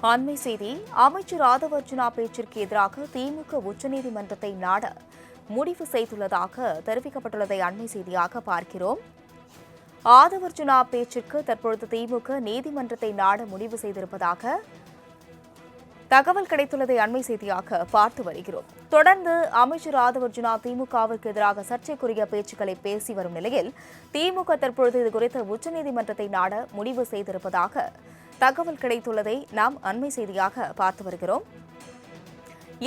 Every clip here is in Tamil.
அண்மை செய்தி அமைச்சர் ஆதவ அர்ஜுனா பேச்சிற்கு எதிராக திமுக உச்சநீதிமன்றத்தை நாட முடிவு செய்துள்ளதாக தெரிவிக்கப்பட்டுள்ளதை அண்மை செய்தியாக பார்க்கிறோம். ஆதவ அர்ஜுனா பேச்சிற்கு தற்பொழுது திமுக நீதிமன்றத்தை நாட முடிவு செய்திருப்பதாக தகவல் கிடைத்துள்ளதை அண்மை செய்தியாக பார்த்து வருகிறோம். தொடர்ந்து அமைச்சர் ஆதவ அர்ஜுனா திமுகவிற்கு எதிராக சர்ச்சைக்குரிய பேச்சுக்களை பேசி வரும் நிலையில் திமுக தற்பொழுது இதுகுறித்து உச்சநீதிமன்றத்தை நாட முடிவு செய்திருப்பதாக தகவல் கிடைத்துள்ளதை நாம் அண்மை செய்தியாக பார்த்து வருகிறோம்.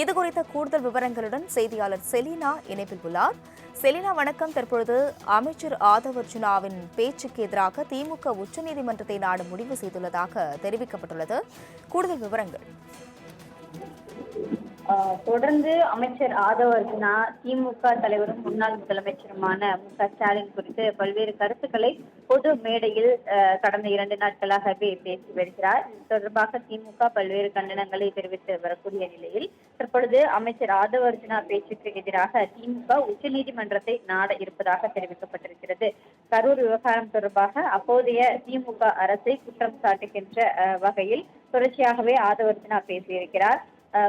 இதுகுறித்த கூடுதல் விவரங்களுடன் செய்தியாளர் செலினா இணைப்பில் உள்ளார். செலினா, வணக்கம். தற்பொழுது அமைச்சர் ஆதவ அர்ஜுனாவின் பேச்சுக்கு எதிராக திமுக உச்சநீதிமன்றத்தை நாட முடிவு செய்துள்ளதாக தெரிவிக்கப்பட்டுள்ளது. கூடுதல் விவரங்கள். தொடர்ந்து அமைச்சர் ஆதவ அர்ஜுனா திமுக தலைவரும் முன்னாள் முதலமைச்சருமான மு.க.ஸ்டாலின் குறித்து பல்வேறு கருத்துக்களை பொது மேடையில் கடந்த 2 நாட்களாகவே பேசி வருகிறார். இது தொடர்பாக திமுக பல்வேறு கண்டனங்களை தெரிவித்து வரக்கூடிய நிலையில் தற்பொழுது அமைச்சர் ஆதவ அர்ஜுனா பேச்சுக்கு எதிராக திமுக உச்சநீதிமன்றத்தை நாட இருப்பதாக தெரிவிக்கப்பட்டிருக்கிறது. கரூர் விவகாரம் தொடர்பாக அப்போதைய திமுக அரசை குற்றம் சாட்டுகின்ற வகையில் தொடர்ச்சியாகவே ஆதவ அர்ஜுனா பேசியிருக்கிறார்.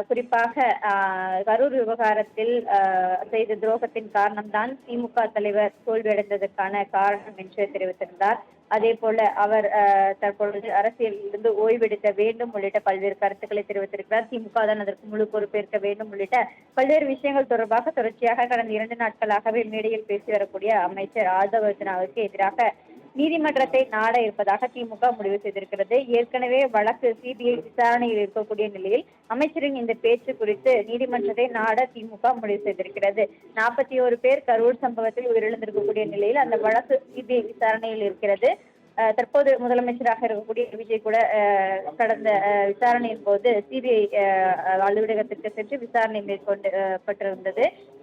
குறிப்பாக கரூர் விவகாரத்தில் செய்த துரோகத்தின் காரணம்தான் திமுக தலைவர் தோல்வியடைந்ததற்கான காரணம் என்று தெரிவித்திருந்தார். அதே போல அவர் தற்பொழுது அரசியலில் இருந்து ஓய்வெடுக்க வேண்டும் உள்ளிட்ட பல்வேறு கருத்துக்களை தெரிவித்திருக்கிறார். திமுக தான் அதற்கு முழு பொறுப்பேற்க வேண்டும் உள்ளிட்ட பல்வேறு விஷயங்கள் தொடர்பாக தொடர்ச்சியாக கடந்த 2 நாட்களாகவே மேடையில் பேசி வரக்கூடிய அமைச்சர் ஆதவ அர்ஜுனாவுக்கு எதிராக நீதிமன்றத்தை நாட இருப்பதாக திமுக முடிவு செய்திருக்கிறது. ஏற்கனவே வழக்கு சிபிஐ விசாரணையில் இருக்கக்கூடிய நிலையில் அமைச்சரின் இந்த பேச்சு குறித்து நீதிமன்றத்தை நாட திமுக முடிவு செய்திருக்கிறது. 41 பேர் கரூர் சம்பவத்தில் உயிரிழந்திருக்கக்கூடிய நிலையில் அந்த வழக்கு சிபிஐ விசாரணையில் இருக்கிறது. தற்போது முதலமைச்சராக இருக்கக்கூடிய விஜய் கூட கடந்த விசாரணையின் போது சிபிஐ அலுவலகத்திற்கு சென்று விசாரணை மேற்கொண்டு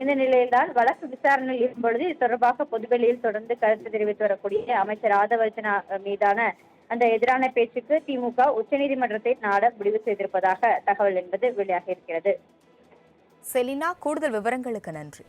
இந்த நிலையில்தான் வழக்கு விசாரணையில் இருக்கும்பொழுது இது தொடர்பாக பொதுவெளியில் தொடர்ந்து கருத்து தெரிவித்து வரக்கூடிய அமைச்சர் ஆதவ அர்ஜுனா மீதான அந்த எதிரான பேச்சுக்கு திமுக உச்சநீதிமன்றத்தை நாட முடிவு செய்திருப்பதாக தகவல் என்பது வெளியாகி இருக்கிறது. செலினா, கூடுதல் விவரங்களுக்கு நன்றி.